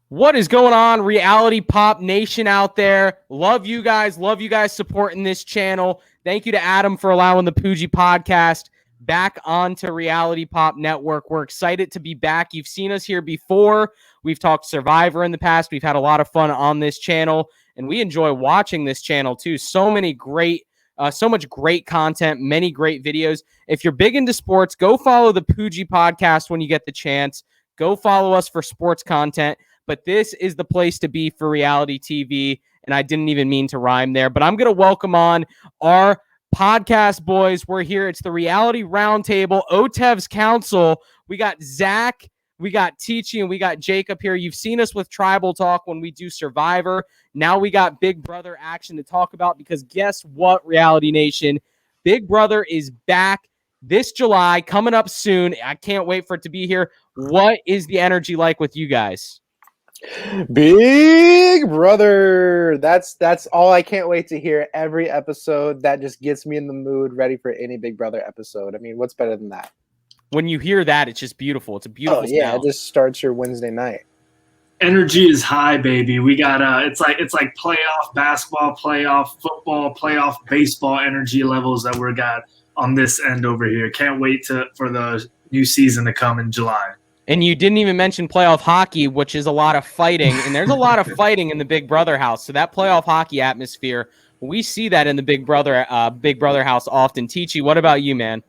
What is going on, Reality Pop Nation out there? Love you guys supporting this channel. Thank you to Adam for allowing the Poojie Podcast back onto Reality Pop Network. We're excited to be back. You've seen us here before. We've talked Survivor in the past. We've had a lot of fun on this channel, and we enjoy watching this channel too. So much great content, many great videos. If you're big into sports, go follow the Poojie Podcast when you get the chance. Go follow us for sports content. But this is the place to be for reality TV, and I didn't even mean to rhyme there. But I'm going to welcome on our podcast boys. We're here. It's the Reality Roundtable, OTEV's Council. We got Zach, we got Teachy, and we got Jacob here. You've seen us with Tribal Talk when we do Survivor. Now we got Big Brother action to talk about because guess what, Reality Nation? Big Brother is back this July, coming up soon. I can't wait for it to be here. What is the energy like with you guys? Big Brother. That's all I can't wait to hear every episode. That just gets me in the mood, ready for any Big Brother episode. I mean, what's better than that? When you hear that, it's just beautiful. It's a beautiful sound. It just starts your Wednesday night. Energy is high, baby. We got it's like playoff basketball, playoff football, playoff baseball energy levels that we got on this end over here. Can't wait for the new season to come in July. And you didn't even mention playoff hockey, which is a lot of fighting. And there's a lot of fighting in the Big Brother house. So that playoff hockey atmosphere, we see that in the Big Brother house often. Teachy, what about you, man?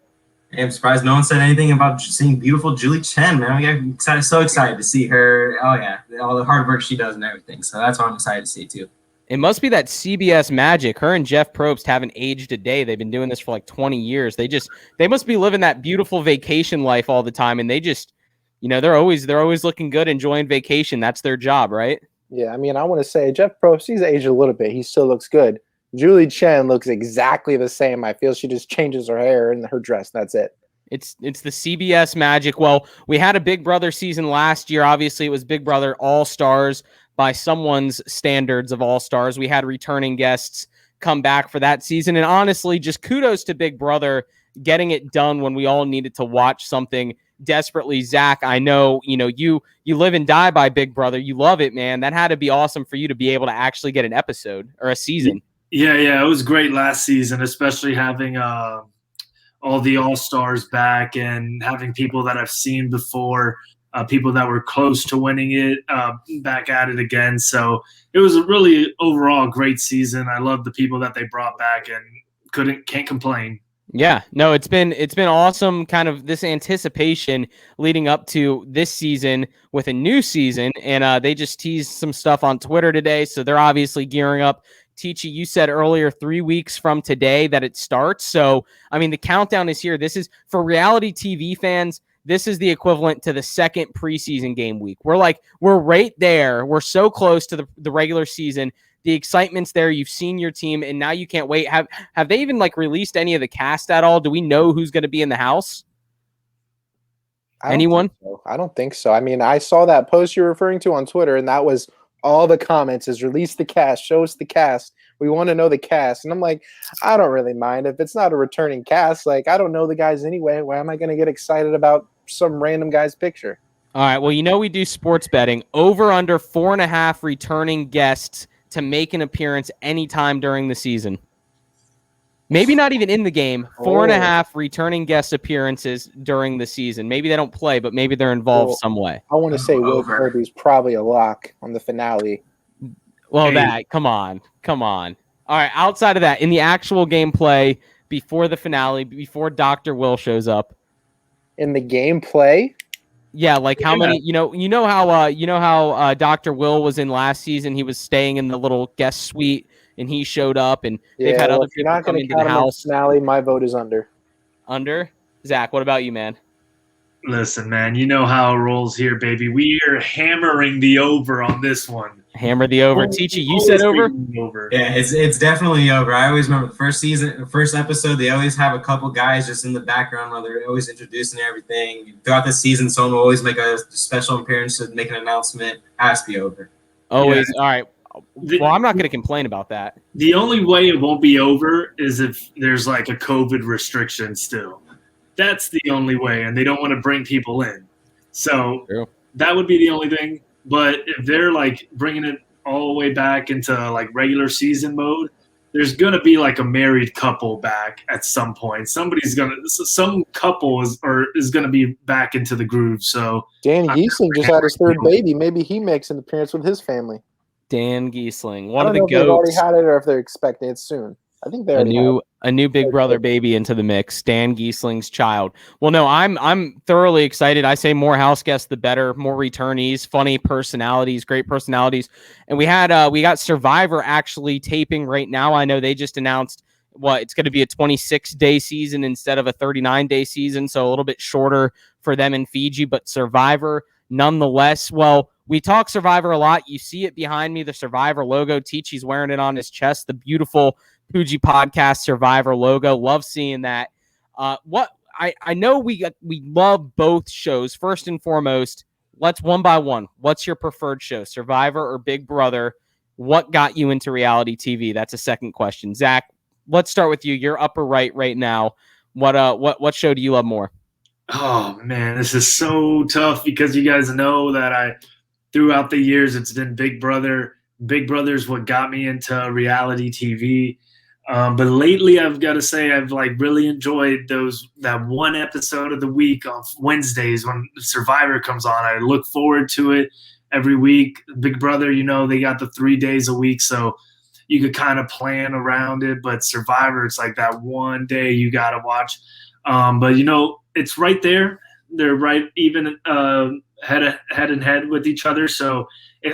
Hey, I'm surprised no one said anything about seeing beautiful Julie Chen, man. We got so excited to see her. Oh, yeah, all the hard work she does and everything. So that's what I'm excited to see, too. It must be that CBS magic. Her and Jeff Probst haven't aged a day. They've been doing this for like 20 years. They must be living that beautiful vacation life all the time, and they just... You know, they're always looking good, enjoying vacation. That's their job, right? Yeah, I mean, I want to say Jeff Probst, he's aged a little bit. He still looks good. Julie Chen looks exactly the same. I feel she just changes her hair and her dress. That's it. It's the CBS magic. Well, we had a Big Brother season last year. Obviously, it was Big Brother AllStars by someone's standards of AllStars. We had returning guests come back for that season. And honestly, just kudos to Big Brother getting it done when we all needed to watch something desperately. Zach, I know, you live and die by Big Brother. You love it, man. That had to be awesome for you to be able to actually get an episode or a season. Yeah, it was great last season, especially having all the All-Stars back and having people that I've seen before, people that were close to winning it, back at it again. So it was a really overall great season. I love the people that they brought back and can't complain. Yeah, no, it's been awesome, kind of this anticipation leading up to this season with a new season, and they just teased some stuff on Twitter today, so they're obviously gearing up. Teachy, you said earlier 3 weeks from today that it starts, so, I mean, the countdown is here. This is, for reality TV fans, this is the equivalent to the second preseason game week. We're right there. We're so close to the regular season. The excitement's there. You've seen your team, and now you can't wait. Have they even released any of the cast at all? Do we know who's going to be in the house? Anyone? I don't think so. I mean, I saw that post you're referring to on Twitter, and that was all the comments is release the cast, show us the cast. We want to know the cast. And I'm like, I don't really mind if it's not a returning cast. I don't know the guys anyway. Why am I going to get excited about some random guy's picture? All right. Well, we do sports betting. Over under 4.5 returning guests to make an appearance anytime during the season. Maybe not even in the game. 4.5 returning guest appearances during the season. Maybe they don't play, but maybe they're involved some way. I want to say Will Kirby's probably a lock on the finale. Well, come on. All right, outside of that, in the actual gameplay before the finale, before Dr. Will shows up. In the gameplay? Yeah, how many? You know how Dr. Will was in last season. He was staying in the little guest suite, and he showed up. And they've had other people come into the house. Finale, my vote is under. Under? Zach, what about you, man? Listen, man, you know how it rolls here, baby. We are hammering the over on this one. Hammer the over. Teachy, you said over? Yeah, it's definitely over. I always remember the first episode, they always have a couple guys just in the background while they're always introducing everything. Throughout the season, someone will always make a special appearance to make an announcement. It has to be over. Always. Yeah. All right. Well, I'm not going to complain about that. The only way it won't be over is if there's a COVID restriction still. That's the only way, and they don't want to bring people in. So that would be the only thing. But if they're like bringing it all the way back into like regular season mode, there's gonna be like a married couple back at some point. Some couple is gonna be back into the groove. So Dan Giesling just had his third baby. Maybe he makes an appearance with his family. Dan Giesling, I one don't of the know if they've already goats. had it or if they're expecting it soon. I think they're A new Big Brother baby into the mix. Dan Giesling's child. Well, no, I'm thoroughly excited. I say more house guests, the better. More returnees, funny personalities, great personalities. And we got Survivor actually taping right now. I know they just announced it's going to be a 26-day season instead of a 39-day season, so a little bit shorter for them in Fiji. But Survivor, nonetheless. Well, we talk Survivor a lot. You see it behind me, the Survivor logo. Teachy's wearing it on his chest. The beautiful Poojie Podcast Survivor logo. Love seeing that. I know we love both shows. First and foremost, let's one by one. What's your preferred show, Survivor or Big Brother? What got you into reality TV? That's a second question. Zach, let's start with you. You're upper right now. What show do you love more? Oh man, this is so tough because you guys know that throughout the years it's been Big Brother. Big Brother's what got me into reality TV. But lately, I've got to say, I've like really enjoyed that one episode of the week on Wednesdays when Survivor comes on. I look forward to it every week. Big Brother, they got the 3 days a week, so you could kind of plan around it. But Survivor, it's like that one day you got to watch. But it's right there. They're right even head and head with each other. So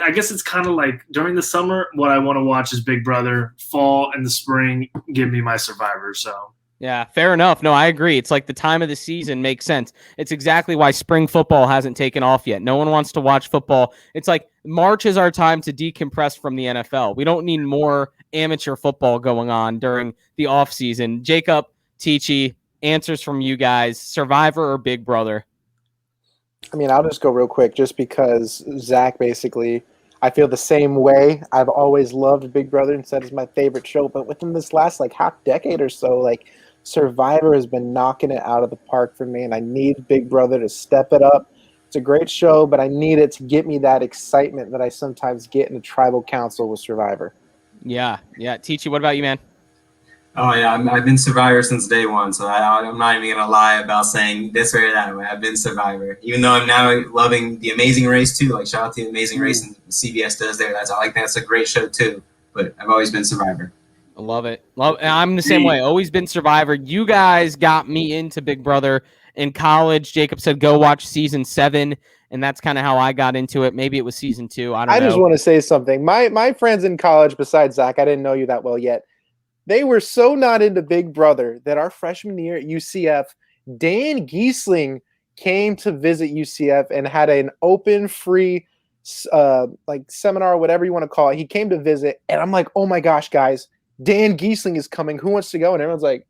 I guess it's kind of like during the summer, what I want to watch is Big Brother. Fall and the spring, give me my Survivor. So yeah, fair enough. No, I agree. It's like the time of the season makes sense. It's exactly why spring football hasn't taken off yet. No one wants to watch football. It's like March is our time to decompress from the NFL. We don't need more amateur football going on during the off season. Jacob, Teachy, answers from you guys. Survivor or Big Brother? I mean, I'll just go real quick just because Zach basically, I feel the same way. I've always loved Big Brother and said it's my favorite show, but within this last half decade or so, Survivor has been knocking it out of the park for me, and I need Big Brother to step it up. It's a great show, but I need it to get me that excitement that I sometimes get in a tribal council with Survivor. Yeah. Teachy, what about you, man? Oh, yeah, I've been Survivor since day one, so I'm not even going to lie about saying this way or that way. I've been Survivor. Even though I'm now loving The Amazing Race, too. Shout out to The Amazing Race and CBS does there. That's a great show, too. But I've always been Survivor. I love it. I'm the same way. Always been Survivor. You guys got me into Big Brother in college. Jacob said, go watch season 7, and that's kind of how I got into it. Maybe it was season 2. I don't know. I just want to say something. My friends in college, besides Zach, I didn't know you that well yet. They were so not into Big Brother that our freshman year at UCF, Dan Giesling came to visit UCF and had an open, free, seminar, whatever you want to call it. He came to visit, and I'm like, oh my gosh, guys, Dan Giesling is coming. Who wants to go? And everyone's like,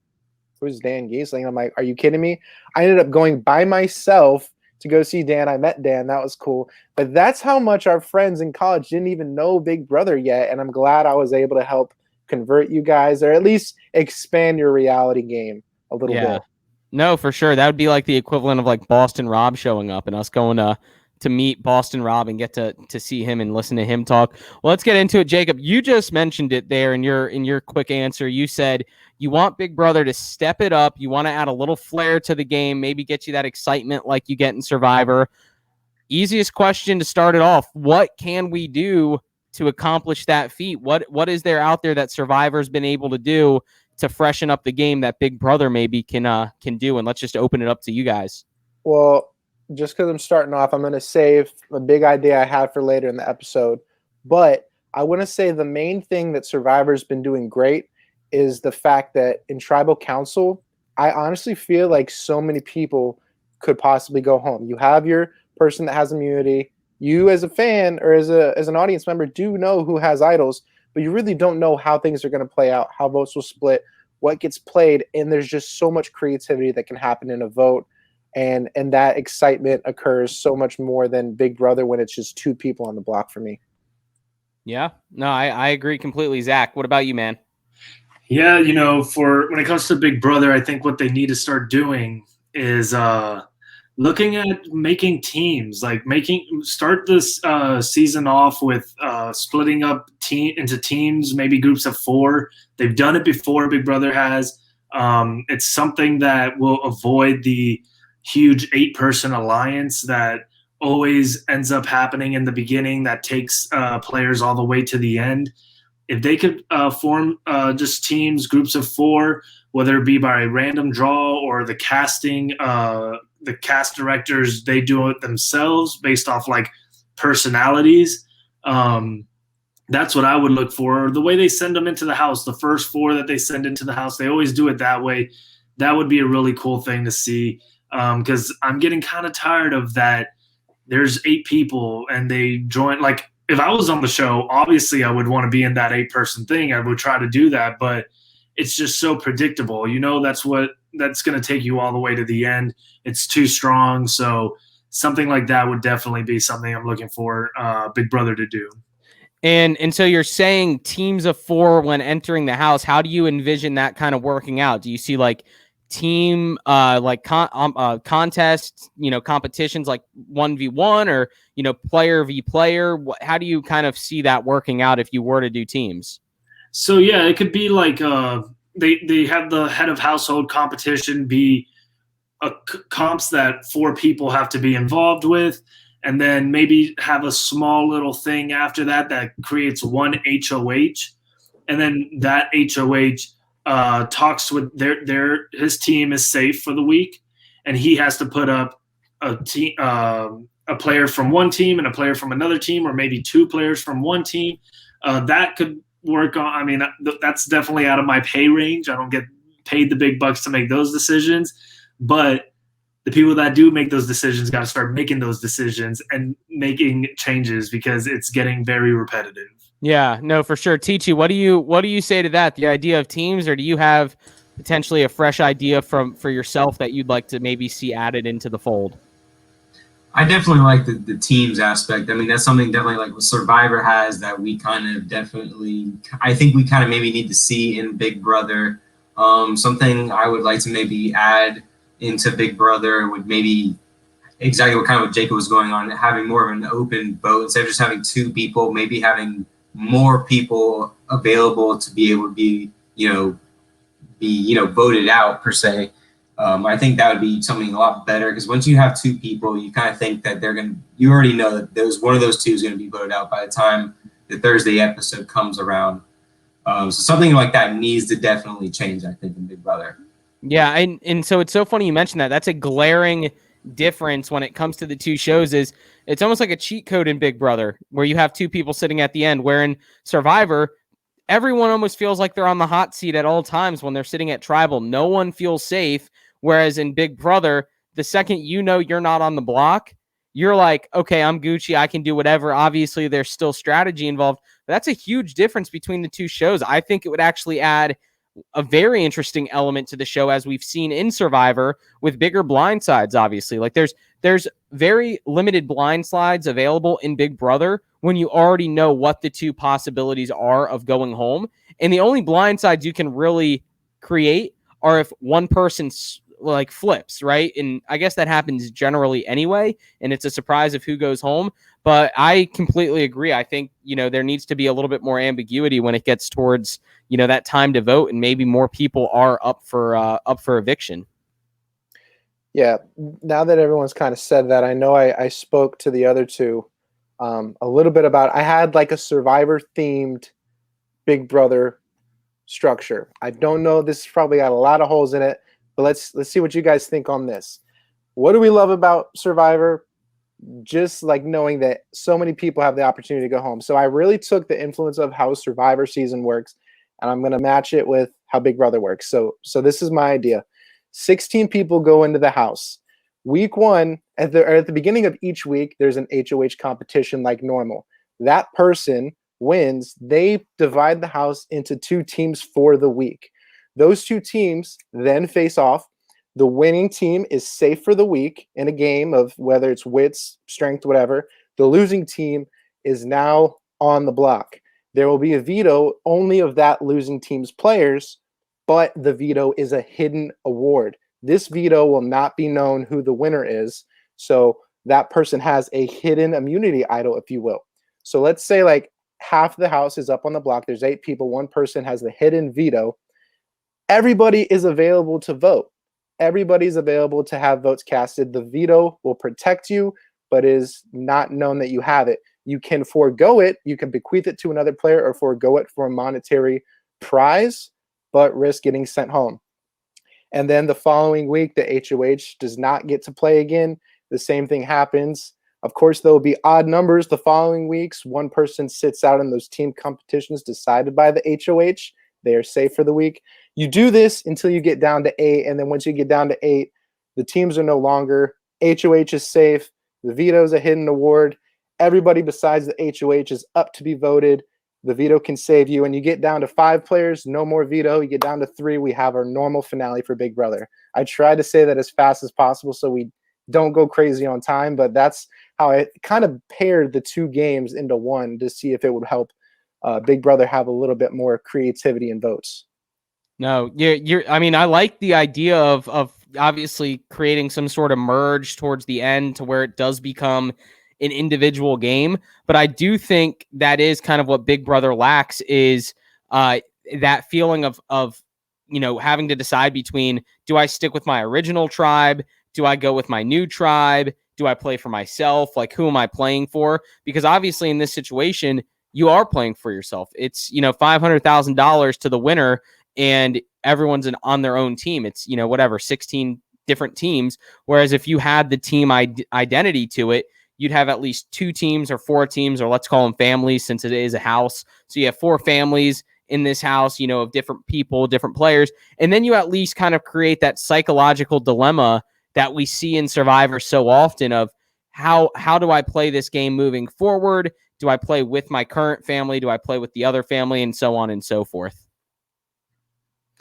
who's Dan Giesling? And I'm like, are you kidding me? I ended up going by myself to go see Dan. I met Dan. That was cool. But that's how much our friends in college didn't even know Big Brother yet, and I'm glad I was able to help convert you guys, or at least expand your reality game a little bit. No, for sure. That would be like the equivalent of Boston Rob showing up and us going to meet Boston Rob and get to see him and listen to him talk. Well, let's get into it. Jacob, you just mentioned it there in your quick answer. You said you want Big Brother to step it up. You want to add a little flair to the game, maybe get you that excitement like you get in Survivor. Easiest question to start it off. What can we do to accomplish that feat? What is there out there that Survivor's been able to do to freshen up the game that Big Brother maybe can do? And let's just open it up to you guys. Well, just because I'm starting off, I'm going to save a big idea I have for later in the episode. But I want to say the main thing that Survivor's been doing great is the fact that in Tribal Council, I honestly feel like so many people could possibly go home. You have your person that has immunity. You as a fan or as an audience member do know who has idols, but you really don't know how things are going to play out, how votes will split, what gets played, and there's just so much creativity that can happen in a vote, and that excitement occurs so much more than Big Brother when it's just 2 people on the block for me. Yeah, no, I agree completely. Zach, what about you, man? Yeah, for when it comes to Big Brother, I think what they need to start doing is looking at making teams, like start this season off with splitting up into teams, maybe groups of 4. They've done it before, Big Brother has. It's something that will avoid the huge 8-person alliance that always ends up happening in the beginning that takes players all the way to the end. If they could form just teams, groups of 4, whether it be by random draw or the casting, the cast directors, they do it themselves based off like personalities. That's what I would look for. The way they send them into the house, the first 4 that they send into the house, they always do it that way. That would be a really cool thing to see, because I'm getting kind of tired of that. There's 8 people and they join. Like, if I was on the show, obviously I would want to be in that 8-person thing. I would try to do that, but it's just so predictable. That's going to take you all the way to the end. It's too strong. So something like that would definitely be something I'm looking for Big Brother to do. And so you're saying teams of 4 when entering the house. How do you envision that kind of working out? Do you see like team contests, competitions like 1v1 or player v player? How do you kind of see that working out if you were to do teams? So yeah, it could be like they have the head of household competition be comps that 4 people have to be involved with, and then maybe have a small little thing after that creates one HOH, and then that HOH talks with his team is safe for the week, and he has to put up a player from one team and a player from another team, or maybe 2 players from one team. That could work on. I mean, that's definitely out of my pay range. I don't get paid the big bucks to make those decisions, but the people that do make those decisions got to start making those decisions and making changes, because it's getting very repetitive. Yeah, no, for sure. Tichi, what do you say to that? The idea of teams, or do you have potentially a fresh idea for yourself that you'd like to maybe see added into the fold? I definitely like the teams aspect. I mean, that's something definitely like what Survivor has that we kind of definitely, I think we kind of maybe need to see in Big Brother. Something I would like to maybe add into Big Brother would maybe exactly what kind of what Jacob was going on, having more of an open vote instead of just having 2 people, maybe having more people available to be able to be voted out per se. I think that would be something a lot better, because once you have 2 people, you kind of think that you already know that one of those 2 is going to be voted out by the time the Thursday episode comes around. So something like that needs to definitely change, I think, in Big Brother. Yeah, and so it's so funny you mentioned that. That's a glaring difference when it comes to the 2 shows. Is it's almost like a cheat code in Big Brother, where you have 2 people sitting at the end, where in Survivor, everyone almost feels like they're on the hot seat at all times when they're sitting at Tribal. No one feels safe, whereas in Big Brother, the second you're not on the block, you're like, okay, I'm Gucci, I can do whatever. Obviously, there's still strategy involved. But that's a huge difference between the 2 shows. I think it would actually add a very interesting element to the show, as we've seen in Survivor with bigger blind sides. Obviously, like there's very limited blind sides available in Big Brother when you already know what the 2 possibilities are of going home, and the only blind sides you can really create are if one person like flips, right? And I guess that happens generally anyway, and it's a surprise of who goes home. But I completely agree. I think, there needs to be a little bit more ambiguity when it gets towards, that time to vote, and maybe more people are up for eviction. Yeah. Now that everyone's kind of said that, I know I spoke to the other 2 a little bit about, I had like a Survivor themed Big Brother structure. I don't know. This has probably got a lot of holes in it, but let's see what you guys think on this. What do we love about Survivor? Just like knowing that so many people have the opportunity to go home. So I really took the influence of how Survivor season works, and I'm going to match it with how Big Brother works. So this is my idea. 16 people go into the house. Week 1, at the beginning of each week, there's an HOH competition like normal. That person wins. They divide the house into 2 teams for the week. Those 2 teams then face off. The winning team is safe for the week in a game of whether it's wits, strength, whatever. The losing team is now on the block. There will be a veto only of that losing team's players, but the veto is a hidden award. This veto will not be known who the winner is. So that person has a hidden immunity idol, if you will. So let's say like half the house is up on the block. There's 8 people. One person has the hidden veto. Everybody is available to vote. Everybody's available to have votes casted. The veto will protect you, but is not known that you have it. You can forego it. You can bequeath it to another player or forego it for a monetary prize, but risk getting sent home. And then the following week, the HOH does not get to play again. The same thing happens. Of course, there will be odd numbers the following weeks. One person sits out in those team competitions decided by the HOH. They are safe for the week. You do this until you get down to 8. And then once you get down to 8, the teams are no longer. HOH is safe. The veto is a hidden award. Everybody besides the HOH is up to be voted. The veto can save you. And you get down to 5 players, no more veto. You get down to 3. We have our normal finale for Big Brother. I try to say that as fast as possible so we don't go crazy on time, but that's how I kind of paired the 2 games into one to see if it would help Big Brother have a little bit more creativity and votes. No, I mean, I like the idea of obviously creating some sort of merge towards the end to where it does become an individual game. But I do think that is kind of what Big Brother lacks is that feeling of having to decide between, do I stick with my original tribe? Do I go with my new tribe? Do I play for myself? Like, who am I playing for? Because obviously in this situation, you are playing for yourself. It's, $500,000 to the winner and everyone's on their own team. It's, 16 different teams. Whereas if you had the team identity to it, you'd have at least 2 teams or 4 teams, or let's call them families since it is a house. So you have 4 families in this house, of different people, different players. And then you at least kind of create that psychological dilemma that we see in Survivor so often of how do I play this game moving forward? Do I play with my current family? Do I play with the other family? And so on and so forth.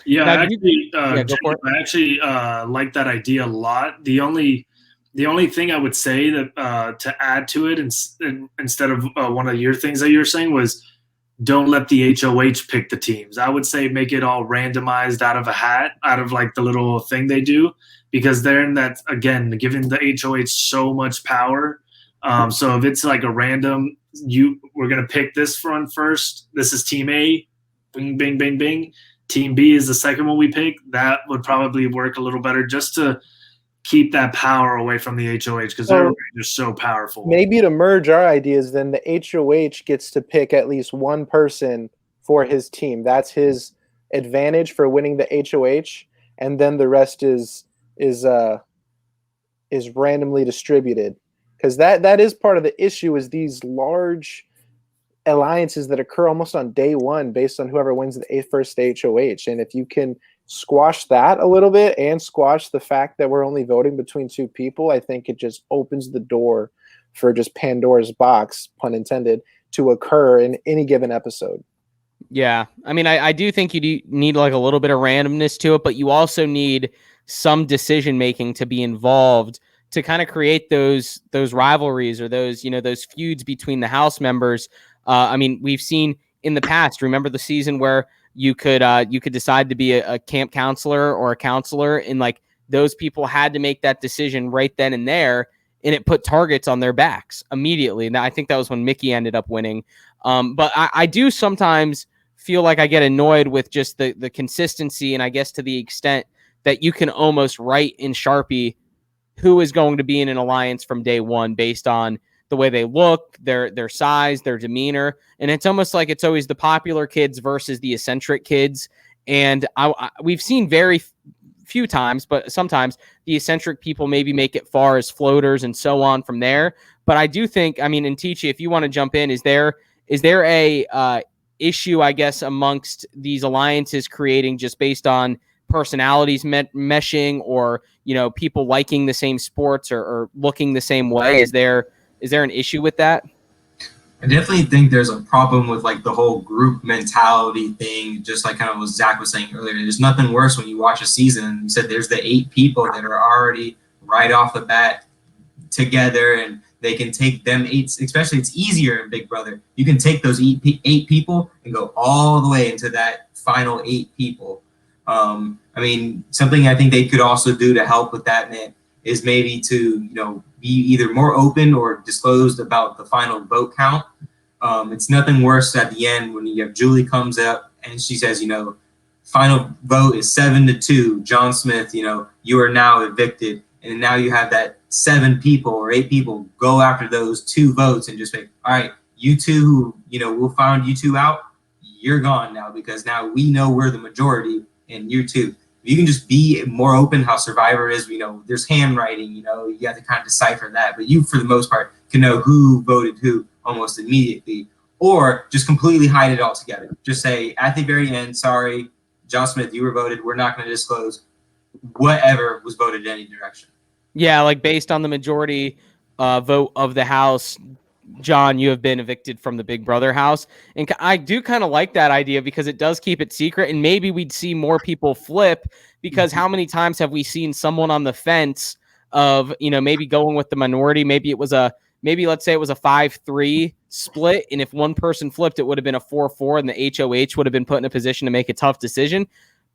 Yeah, Now, I actually like that idea a lot. The only thing I would say that to add to it instead of one of your things that you were saying was don't let the HOH pick the teams. I would say make it all randomized out of a hat, out of like the little thing they do, because then that's, again, giving the HOH so much power. So if it's like a random, we're going to pick this front first. This is team A, bing, bing, bing, bing. Team B is the second one we pick. That would probably work a little better just to keep that power away from the HOH because they're just so powerful. Maybe to merge our ideas, then the HOH gets to pick at least one person for his team. That's his advantage for winning the HOH, and then the rest is randomly distributed. Because that is part of the issue is these large alliances that occur almost on day one based on whoever wins the first HOH. And if you can squash that a little bit and squash the fact that we're only voting between 2 people, I think it just opens the door for just Pandora's box, pun intended, to occur in any given episode. Yeah. I mean, I do think you need like a little bit of randomness to it, but you also need some decision-making to be involved to kind of create those rivalries or those feuds between the house members. I mean, we've seen in the past, remember the season where you could decide to be a camp counselor or a counselor, and like those people had to make that decision right then and there, and it put targets on their backs immediately. And I think that was when Mickey ended up winning. But I do sometimes feel like I get annoyed with just the consistency, and I guess to the extent that you can almost write in Sharpie who is going to be in an alliance from day one based on the way they look, their size, their demeanor. And it's almost like it's always the popular kids versus the eccentric kids. And we've seen very few times, but sometimes the eccentric people maybe make it far as floaters and so on from there. But I do think, I mean, and Tichi, if you want to jump in, is there a issue, I guess, amongst these alliances creating just based on personalities meshing or, people liking the same sports or looking the same way? Is there an issue with that? I definitely think there's a problem with like the whole group mentality thing, just like kind of what Zach was saying earlier. There's nothing worse when you watch a season. You said there's the 8 people that are already right off the bat together, and they can take them 8, especially it's easier in Big Brother. You can take those 8 people and go all the way into that final 8 people. I mean, something I think they could also do to help with that, man, is maybe to, be either more open or disclosed about the final vote count. It's nothing worse at the end when you have Julie comes up and she says, final vote is 7-2. John Smith, you are now evicted. And now you have that 7 people or 8 people go after those 2 votes and just say, all right, you two who, we'll find you 2 out. You're gone now because now we know we're the majority and you too. You can just be more open how Survivor is. There's handwriting, you have to kind of decipher that. But you, for the most part, can know who voted who almost immediately. Or just completely hide it all together. Just say at the very end, sorry, John Smith, you were voted. We're not going to disclose whatever was voted in any direction. Yeah, like based on the majority vote of the House, John, you have been evicted from the Big Brother house. And I do kind of like that idea because it does keep it secret. And maybe we'd see more people flip because how many times have we seen someone on the fence of, maybe going with the minority? Maybe let's say it was a 5-3 split. And if one person flipped, it would have been a 4-4 and the HOH would have been put in a position to make a tough decision.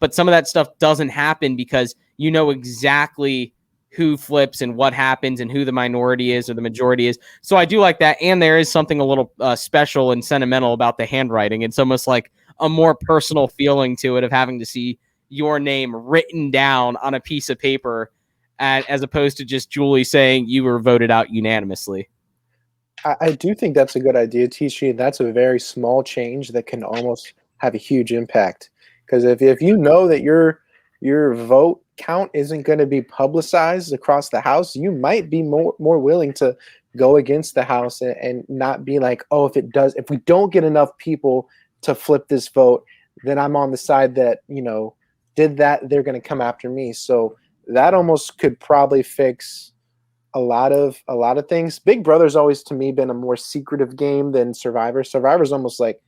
But some of that stuff doesn't happen because exactly who flips and what happens and who the minority is or the majority is. So I do like that. And there is something a little special and sentimental about the handwriting. It's almost like a more personal feeling to it of having to see your name written down on a piece of paper as opposed to just Julie saying you were voted out unanimously. I do think that's a good idea, Tishi. That's a very small change that can almost have a huge impact. Because if you know that your vote count isn't going to be publicized across the house, you might be more willing to go against the house and not be like, oh, if we don't get enough people to flip this vote, then I'm on the side that, did that, they're going to come after me. So that almost could probably fix a lot of things. Big Brother's always to me been a more secretive game than Survivor. Survivor's almost like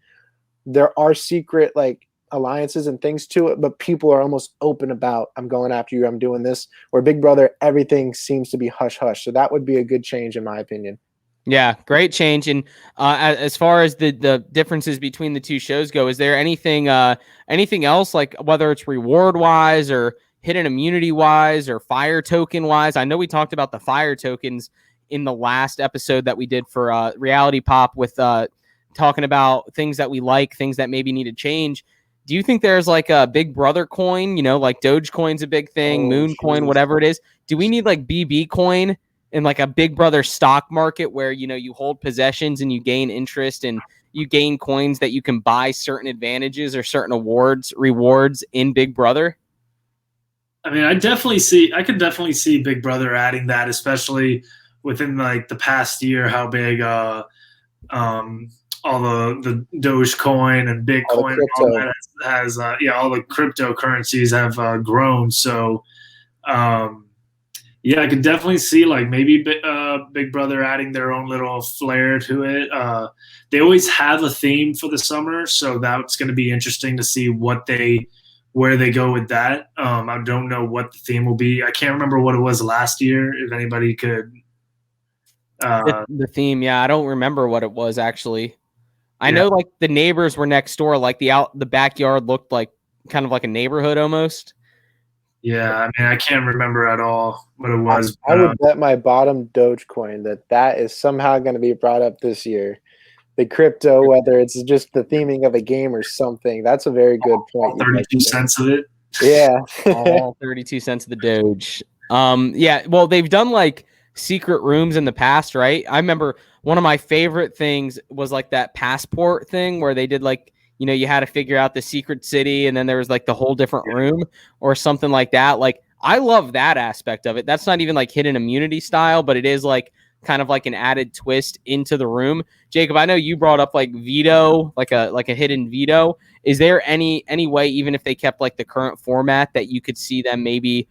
there are secret like alliances and things to it, but people are almost open about, I'm going after you, I'm doing this. Where Big Brother, everything seems to be hush hush. So that would be a good change in my opinion. Yeah, great change. And as far as the differences between the two shows go, is there anything else, like whether it's reward wise or hidden immunity wise or fire token wise? I know we talked about the fire tokens in the last episode that we did for Reality Pop with talking about things that we like, things that maybe need to change. Do you think there's like a Big Brother coin, like Dogecoin's a big thing, Moon coin, whatever it is? Do we need like BB coin in like a Big Brother stock market where, you hold possessions and you gain interest and you gain coins that you can buy certain advantages or certain rewards in Big Brother? I mean, I could definitely see Big Brother adding that, especially within like the past year, how big all the Dogecoin and Bitcoin and all that has all the cryptocurrencies have grown. So I could definitely see like maybe Big Brother adding their own little flair to it. They always have a theme for the summer, so that's going to be interesting to see where they go with that. I don't know what the theme will be. I can't remember what it was last year. If anybody could. The theme, I don't remember what it was actually. I know like the neighbors were next door, like the backyard looked like kind of like a neighborhood almost. Yeah, I mean, I can't remember at all what it was. I would bet my bottom Dogecoin that is somehow going to be brought up this year. The crypto, whether it's just the theming of a game or something. That's a very good point. 32 cents of it. Yeah. All 32 cents of the Doge. Well, they've done like secret rooms in the past, right? I remember one of my favorite things was like that passport thing where they did like, you had to figure out the secret city and then there was like the whole different room or something like that. Like, I love that aspect of it. That's not even like hidden immunity style, but it is like kind of like an added twist into the room. Jacob, I know you brought up like veto, like a hidden veto. Is there any way, even if they kept like the current format, that you could see them maybe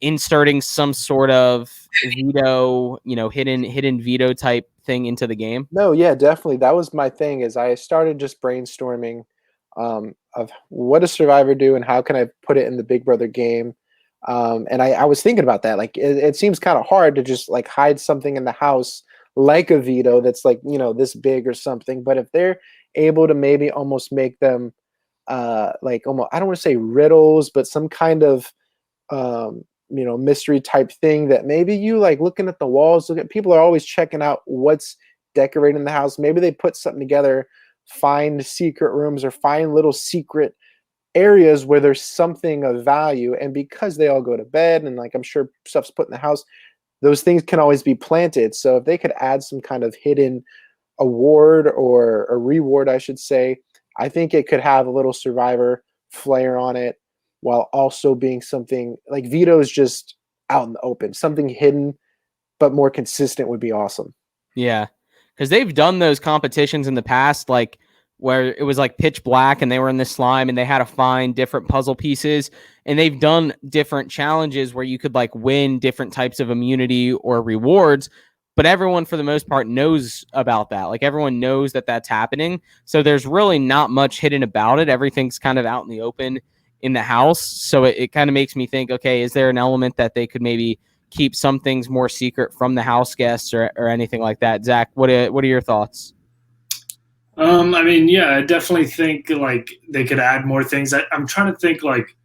inserting some sort of veto, hidden veto type thing into the game? No, yeah, definitely. That was my thing. Is I started just brainstorming of what does Survivor do and how can I put it in the Big Brother game. And I was thinking about that. Like, it seems kind of hard to just like hide something in the house like a veto that's like, this big or something. But if they're able to maybe almost make them like almost, I don't want to say riddles, but some kind of mystery type thing that maybe you like looking at the walls. People are always checking out what's decorating the house. Maybe they put something together, find secret rooms or find little secret areas where there's something of value. And because they all go to bed and like I'm sure stuff's put in the house, those things can always be planted. So if they could add some kind of hidden award or a reward, I should say, I think it could have a little Survivor flair on it while also being something like Veto's just out in the open. Something hidden but more consistent would be awesome. Yeah, because they've done those competitions in the past, like where it was like pitch black and they were in the slime and they had to find different puzzle pieces. And they've done different challenges where you could like win different types of immunity or rewards. But everyone, for the most part, knows about that. Like everyone knows that that's happening. So there's really not much hidden about it. Everything's kind of out in the open in the house. So it kind of makes me think, okay, is there an element that they could maybe keep some things more secret from the house guests or anything like that? Zach, what are your thoughts? I mean, yeah, I definitely think like they could add more things. I'm trying to think like,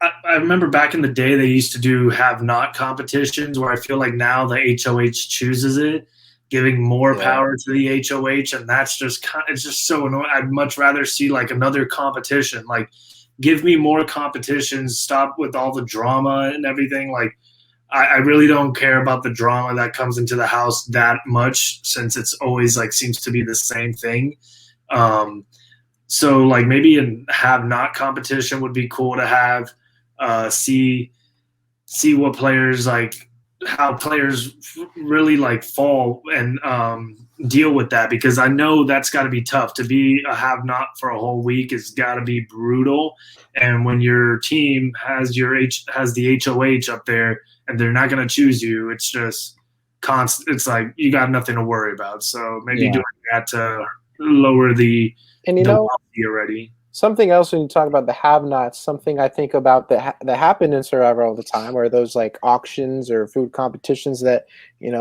I remember back in the day they used to do have not competitions where I feel like now the HOH chooses it, giving more power to the HOH, and that's just it's just so annoying. I'd much rather see like another competition. Like, give me more competitions. Stop with all the drama and everything. Like, I really don't care about the drama that comes into the house that much since it's always like seems to be the same thing. So like maybe a have not competition would be cool to have. See what players like, how players really like fall and deal with that, because I know that's got to be tough to be a have not for a whole week. It's got to be brutal. And when your team has the HOH up there and they're not going to choose you, it's just constant. It's like you got nothing to worry about. So maybe doing that to lower the already. Something else when you talk about the have-nots, something I think about that happen in Survivor all the time are those like auctions or food competitions that,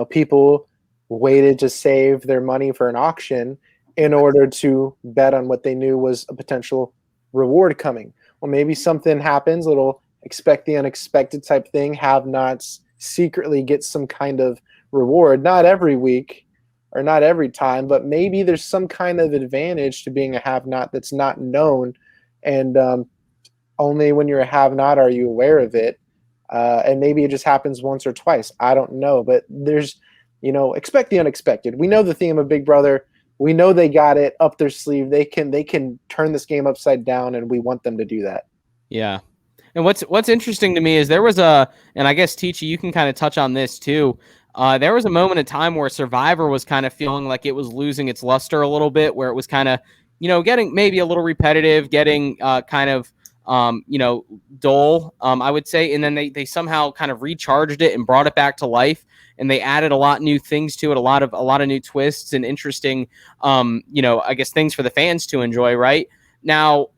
people waited to save their money for an auction in order to bet on what they knew was a potential reward coming. Well, maybe something happens, little expect the unexpected type thing, have-nots secretly get some kind of reward, not every week or not every time, but maybe there's some kind of advantage to being a have-not that's not known, and only when you're a have-not are you aware of it, and maybe it just happens once or twice. I don't know, but there's, expect the unexpected. We know the theme of Big Brother. We know they got it up their sleeve. They can turn this game upside down, and we want them to do that. Yeah. And what's interesting to me is there was and I guess Teachy, you can kind of touch on this too. There was a moment in time where Survivor was kind of feeling like it was losing its luster a little bit, where it was kind of, getting maybe a little repetitive, getting kind of, dull, I would say. And then they somehow kind of recharged it and brought it back to life. And they added a lot of new things to it, a lot of new twists and interesting, I guess things for the fans to enjoy. Right now,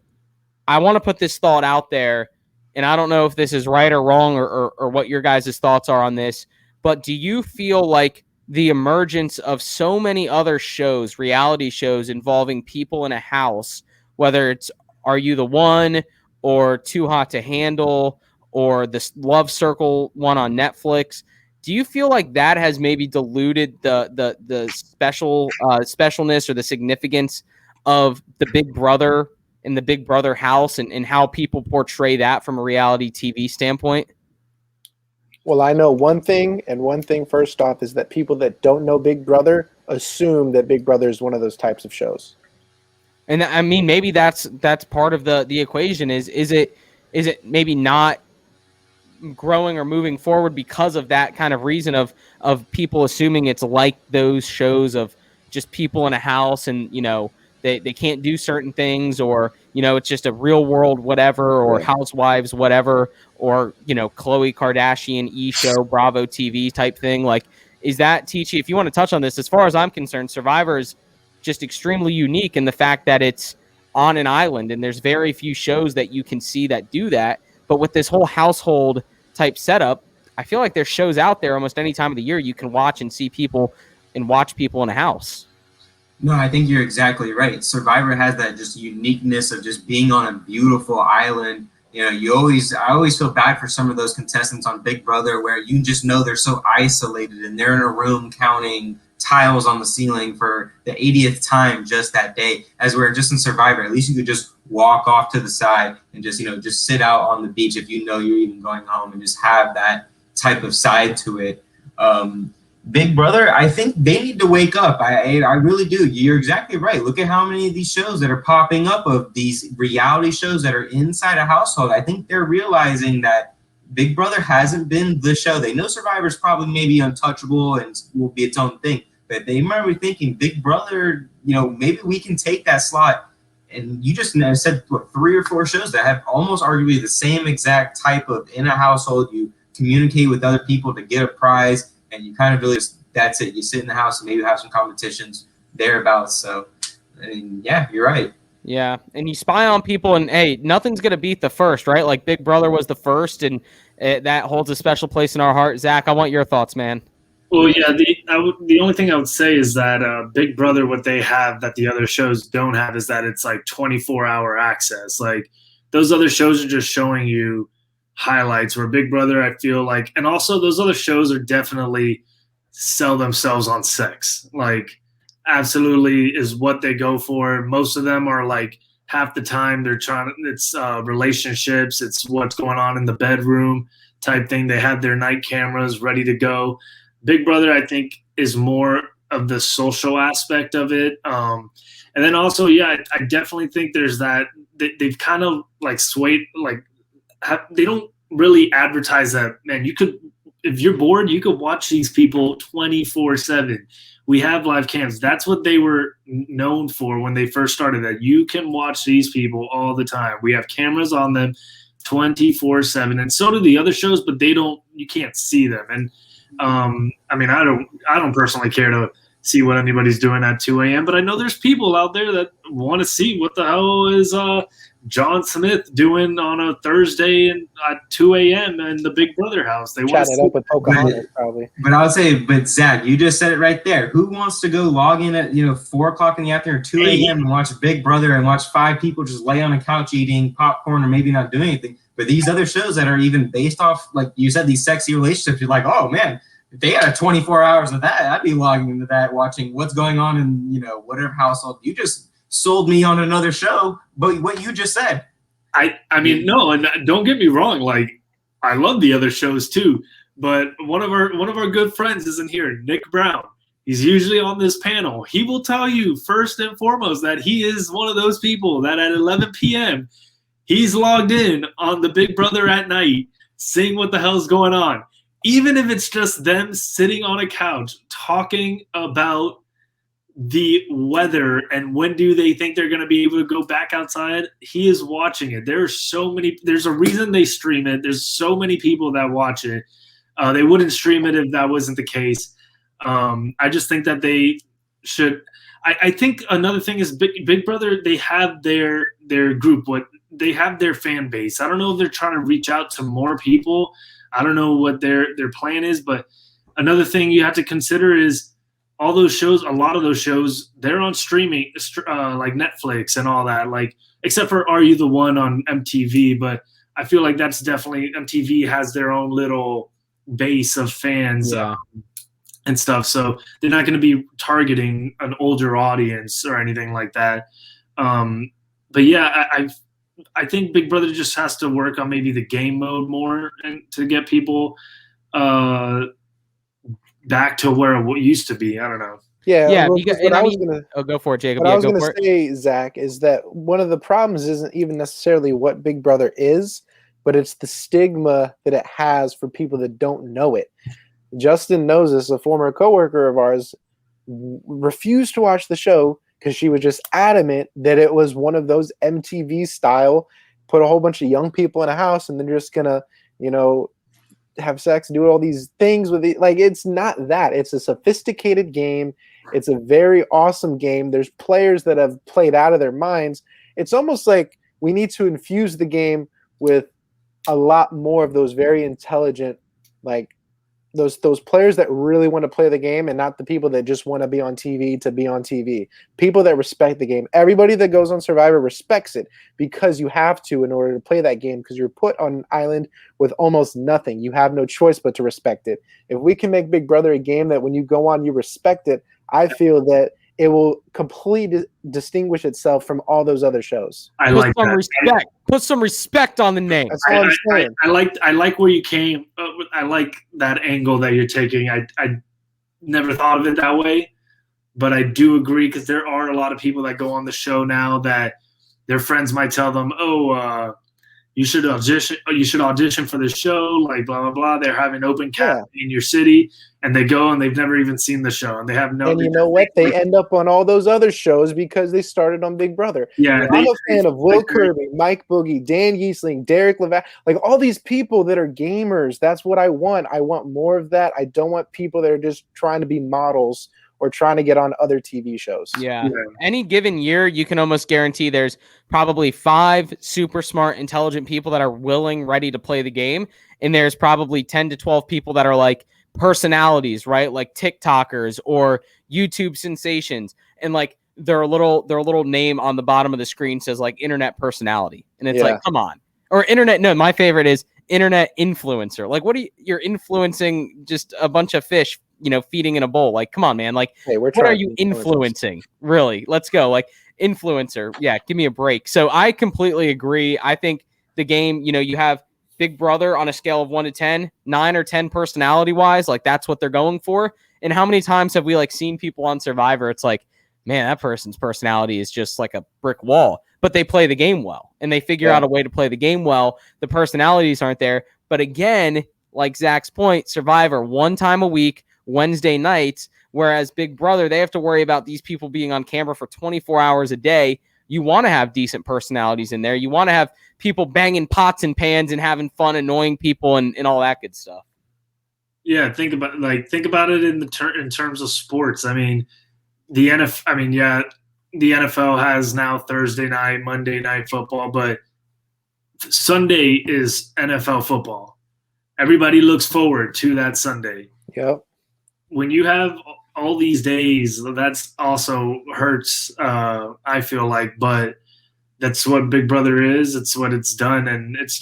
I want to put this thought out there, and I don't know if this is right or wrong or what your guys' thoughts are on this. But do you feel like the emergence of so many other shows, reality shows involving people in a house, whether it's Are You the One or Too Hot to Handle or the Love Circle one on Netflix, do you feel like that has maybe diluted the specialness or the significance of the Big Brother and the Big Brother house and how people portray that from a reality TV standpoint? Well, I know one thing, and one thing first off is that people that don't know Big Brother assume that Big Brother is one of those types of shows. And I mean, maybe that's part of the equation. Is it maybe not growing or moving forward because of that kind of reason of people assuming it's like those shows of just people in a house and they can't do certain things, or it's just a real world whatever, or Housewives whatever, or Khloe Kardashian show Bravo TV type thing. Like, is that, Teachy, if you want to touch on this? As far as I'm concerned, Survivor is just extremely unique in the fact that it's on an island and there's very few shows that you can see that do that. But with this whole household type setup, I feel like there's shows out there almost any time of the year you can watch and see people and watch people in a house. No, I think you're exactly right. Survivor has that just uniqueness of just being on a beautiful island. You know, I always feel bad for some of those contestants on Big Brother where you just know they're so isolated and they're in a room counting tiles on the ceiling for the 80th time just that day. As we're just in Survivor, at least you could just walk off to the side and just, you know, just sit out on the beach if you know you're even going home and just have that type of side to it. Big Brother, I think they need to wake up. I really do. You're exactly right. Look at how many of these shows that are popping up of these reality shows that are inside a household. I think they're realizing that Big Brother hasn't been the show. They know Survivor's probably maybe untouchable and will be its own thing, but they might be thinking Big Brother, you know, maybe we can take that slot. And you just said, what, 3 or 4 shows that have almost arguably the same exact type of in a household. You communicate with other people to get a prize. And you kind of really just, that's it. You sit in the house and maybe have some competitions thereabouts. So, I mean, yeah, you're right. Yeah, and you spy on people, and hey, nothing's gonna beat the first, right? Like Big Brother was the first, and that holds a special place in our heart. Zach, I want your thoughts, man. Well, yeah, the only thing I would say is that Big Brother, what they have that the other shows don't have is that it's like 24-hour access. Like those other shows are just showing you highlights, where Big Brother, I feel like, and also those other shows are definitely sell themselves on sex. Like absolutely is what they go for. Most of them are like half the time they're trying to, it's relationships, it's what's going on in the bedroom type thing. They have their night cameras ready to go. Big Brother, I think, is more of the social aspect of it. And then also, yeah, I definitely think there's that they've kind of like swayed, like they don't really advertise that, man, you could, if you're bored, you could watch these people 24/7. We have live cams. That's what they were known for when they first started, that you can watch these people all the time. We have cameras on them 24/7. And so do the other shows, but you can't see them. And I mean, I don't personally care to see what anybody's doing at 2 a.m., but I know there's people out there that want to see what the hell is John Smith doing on a Thursday at 2 a.m. in the Big Brother house. They want to Chatting it up with Pocahontas, probably. But I would say, but Zach, you just said it right there. Who wants to go log in at 4 o'clock in the afternoon, or 2 a.m. and watch Big Brother and watch 5 people just lay on a couch eating popcorn or maybe not doing anything? But these other shows that are even based off, like you said, these sexy relationships, you're like, oh man, if they had 24 hours of that, I'd be logging into that, watching what's going on in whatever household. You just sold me on another show, but what you just said. I mean, no, and don't get me wrong, like I love the other shows too, but one of our good friends isn't here, Nick Brown. He's usually on this panel. He will tell you first and foremost that he is one of those people that at 11 p.m. he's logged in on the Big Brother at night, seeing what the hell's going on. Even if it's just them sitting on a couch talking about the weather and when do they think they're going to be able to go back outside, he is watching it. There's a reason they stream it. There's so many people that watch it. They wouldn't stream it if that wasn't the case. I just think that they should. I think another thing is Big Brother, they have their group, they have their fan base. I don't know if they're trying to reach out to more people. I don't know what their plan is, but another thing you have to consider is all those shows, a lot of those shows, they're on streaming, like Netflix and all that, like except for Are You the One on MTV. But I feel like that's definitely, MTV has their own little base of fans and stuff. So they're not going to be targeting an older audience or anything like that. But yeah, I think Big Brother just has to work on maybe the game mode more and to get people back to where it used to be. I don't know. Yeah. Go for it, Jacob. What I was going to say, Zach, is that one of the problems isn't even necessarily what Big Brother is, but it's the stigma that it has for people that don't know it. Justin knows this, a former coworker of ours, refused to watch the show because she was just adamant that it was one of those MTV style, put a whole bunch of young people in a house and they're just going to, have sex and do all these things with it. Like, it's not that. It's a sophisticated game. It's a very awesome game. There's players that have played out of their minds. It's almost like we need to infuse the game with a lot more of those very intelligent, like, those players that really want to play the game and not the people that just want to be on TV to be on TV. People that respect the game. Everybody that goes on Survivor respects it because you have to in order to play that game because you're put on an island with almost nothing. You have no choice but to respect it. If we can make Big Brother a game that when you go on, you respect it, I feel that it will completely distinguish itself from all those other shows. I like that. Respect. Put some respect on the name. That's all I'm saying. I like where you came. I like that angle that you're taking. I never thought of it that way, but I do agree because there are a lot of people that go on the show now that their friends might tell them, "Oh, you should audition. You should audition for this show." Like blah blah blah. They're having open casting in your city, and they go and they've never even seen the show, and they have no. And you know what? They end up on all those other shows because they started on Big Brother. Yeah, I'm a fan of Will Kirby, Mike Boogie, Dan Giesling, Derek Levac, like all these people that are gamers. That's what I want. I want more of that. I don't want people that are just trying to be models or trying to get on other TV shows. Yeah. Any given year, you can almost guarantee there's probably 5 super smart, intelligent people that are willing, ready to play the game. And there's probably 10 to 12 people that are like personalities, right? Like TikTokers or YouTube sensations. And like their little name on the bottom of the screen says like internet personality. And it's like, come on. Or internet. No, my favorite is internet influencer. Like, you're influencing just a bunch of fish, feeding in a bowl. Like, come on, man. Like, hey, what are you influencing? Really? Let's go. Like, influencer. Yeah, give me a break. So I completely agree. I think the game, you have Big Brother on a scale of 1 to 10, 9 or 10 personality wise. Like, that's what they're going for. And how many times have we like seen people on Survivor? It's like, man, that person's personality is just like a brick wall, but they play the game well and they figure out a way to play the game well. The personalities aren't there. But again, like Zach's point, Survivor 1 time a week, Wednesday nights, whereas Big Brother, they have to worry about these people being on camera for 24 hours a day. You want to have decent personalities in there. You want to have people banging pots and pans and having fun, annoying people and all that good stuff. Yeah, think about it in terms of sports. I mean, the NFL has now Thursday night, Monday night football, but Sunday is NFL football. Everybody looks forward to that Sunday. Yep. When you have all these days, that's also hurts, I feel like, but that's what Big Brother is. It's what it's done, and it's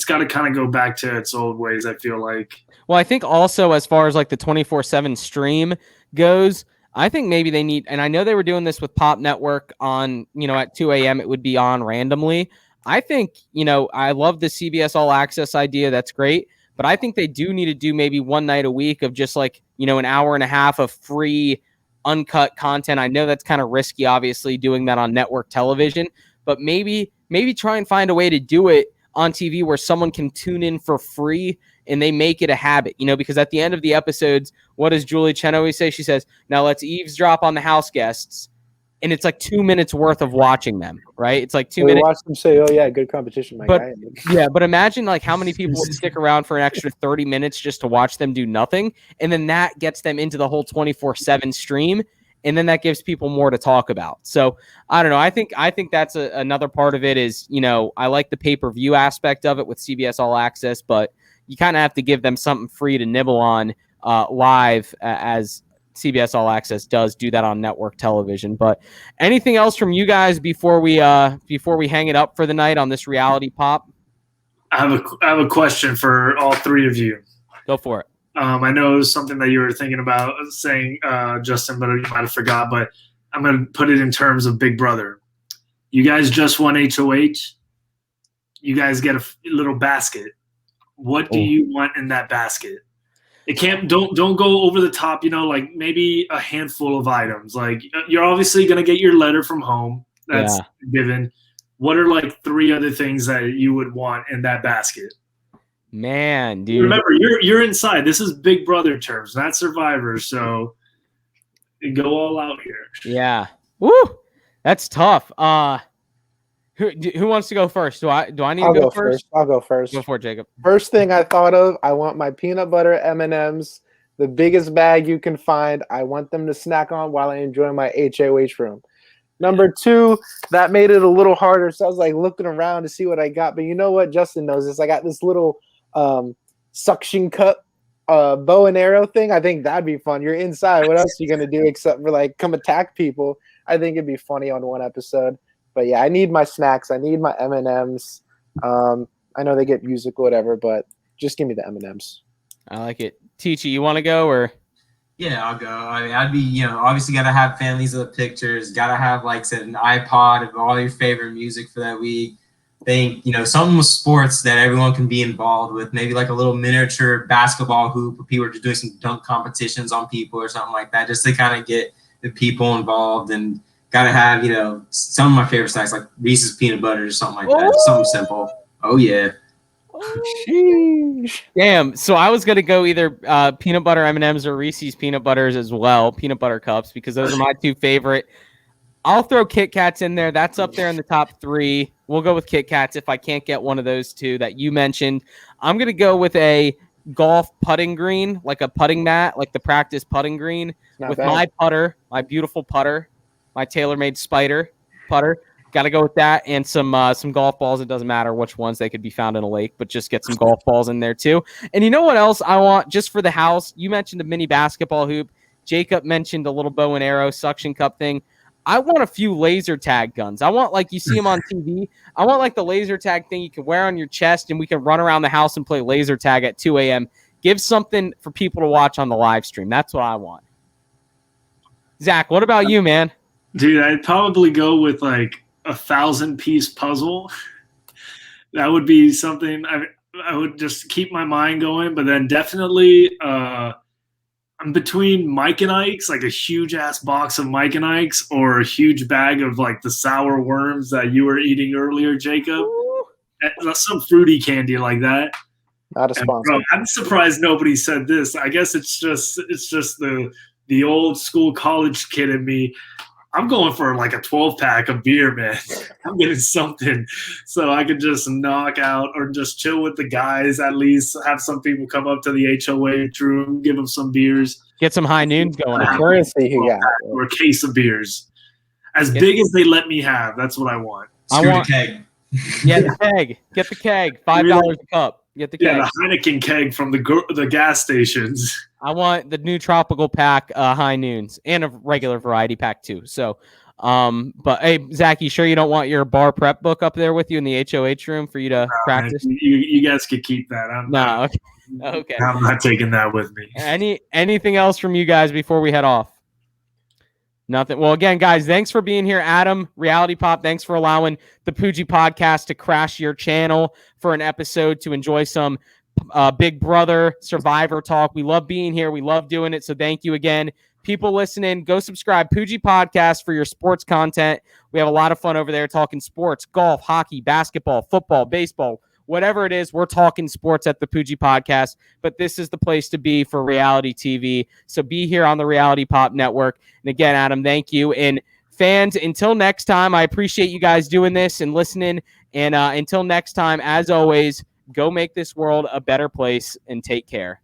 got to kind of go back to its old ways, I feel like. Well, I think also as far as like the 24/7 stream goes, I think maybe they need, and I know they were doing this with Pop Network on, at 2 a.m. it would be on randomly. I think, I love the CBS All Access idea. That's great. But I think they do need to do maybe one night a week of just like, an hour and a half of free uncut content. I know that's kind of risky, obviously, doing that on network television, but maybe try and find a way to do it on TV where someone can tune in for free and they make it a habit, because at the end of the episodes, what does Julie Chen always say? She says, now let's eavesdrop on the house guests. And it's like 2 minutes worth of watching them, right? It's like 2 minutes. Watch them say, "Oh yeah, good competition, my guy." Yeah, but imagine like how many people would stick around for an extra 30 minutes just to watch them do nothing, and then that gets them into the whole 24/7 stream, and then that gives people more to talk about. So I don't know. I think that's another part of it is, I like the pay-per-view aspect of it with CBS All Access, but you kind of have to give them something free to nibble on live as CBS All Access does do that on network television. But anything else from you guys before we hang it up for the night on this reality pop? I have a question for all three of you. Go for it. I know it was something that you were thinking about saying, Justin, but you might have forgot. But I'm going to put it in terms of Big Brother. You guys just won HOH. You guys get a little basket. What do you want in that basket? It can't. Don't go over the top. Like maybe a handful of items. Like you're obviously gonna get your letter from home. That's given. What are like 3 other things that you would want in that basket? Man, dude. Remember, you're inside. This is Big Brother terms, not Survivor. So go all out here. Yeah. Woo. That's tough. Who wants to go first? Do I need to go first? I'll go first. Go for it, Jacob. First thing I thought of, I want my peanut butter M&Ms, the biggest bag you can find. I want them to snack on while I enjoy my HOH room. Number 2, that made it a little harder. So I was like looking around to see what I got. But you know what? Justin knows this. I got this little suction cup bow and arrow thing, I think that'd be fun. You're inside. What else are you gonna do except for like come attack people? I think it'd be funny on one episode. But yeah, I need my snacks. I need my M&Ms. I know they get music or whatever, but just give me the M&Ms. I like it. Teachy, you want to go or? Yeah, I'll go. I mean, I'd be, obviously got to have families of the pictures. Got to have, like I said, an iPod of all your favorite music for that week. Think, something with sports that everyone can be involved with. Maybe like a little miniature basketball hoop where people are just doing some dunk competitions on people or something like that, just to kind of get the people involved. And got to have, some of my favorite snacks like Reese's peanut butter or something like that. Just something simple. Oh, yeah. Sheesh. Damn. So I was gonna go either peanut butter M&Ms or Reese's peanut butters as well, peanut butter cups, because those are my two favorite. I'll throw Kit Kats in there. That's up there in the top 3. We'll go with Kit Kats if I can't get one of those two that you mentioned. I'm gonna go with a golf putting green, like a putting mat, like the practice putting green, with my putter, my beautiful putter, my tailor-made Spider putter. Got to go with that and some golf balls. It doesn't matter which ones, they could be found in a lake, but just get some golf balls in there too. And you know what else I want just for the house? You mentioned a mini basketball hoop. Jacob mentioned a little bow and arrow suction cup thing. I want a few laser tag guns. I want, like you see them on TV. I want like the laser tag thing you can wear on your chest, and we can run around the house and play laser tag at 2 a.m. Give something for people to watch on the live stream. That's what I want. Zach, what about you, man? Dude, I'd probably go with like a 1,000-piece puzzle. That would be something I would just keep my mind going. But then definitely I'm between Mike and Ike's, like a huge ass box of Mike and Ike's, or a huge bag of like the sour worms that you were eating earlier, Jacob. Some fruity candy like that. Not a sponsor. Bro, I'm surprised nobody said this. I guess it's just the old school college kid in me. I'm going for like a 12-pack of beer, man. I'm getting something so I could just knock out or just chill with the guys, at least have some people come up to the HOA room, give them some beers. Get some high noons going on. Or a case of beers. As big as they let me have. That's what I want. I want a keg. Yeah, the keg. Get the keg. $5 a cup. Get the keg. Yeah, the Heineken keg from the gas stations. I want the new tropical pack, high noons, and a regular variety pack too. So, but hey, Zach, you sure you don't want your bar prep book up there with you in the HOH room for you to practice? Man, you guys could keep that. Okay. I'm not taking that with me. Anything else from you guys before we head off? Nothing. Well, again, guys, thanks for being here. Adam, Reality Pop, thanks for allowing the Poojie Podcast to crash your channel for an episode to enjoy some Big Brother Survivor talk. We love being here. We love doing it. So thank you again. People listening, go subscribe. Poojie Podcast for your sports content. We have a lot of fun over there talking sports, golf, hockey, basketball, football, baseball, whatever it is. We're talking sports at the Poojie Podcast, but this is the place to be for reality TV. So be here on the Reality Pop Network. And again, Adam, thank you. And fans, until next time, I appreciate you guys doing this and listening. And until next time, as always, go make this world a better place and take care.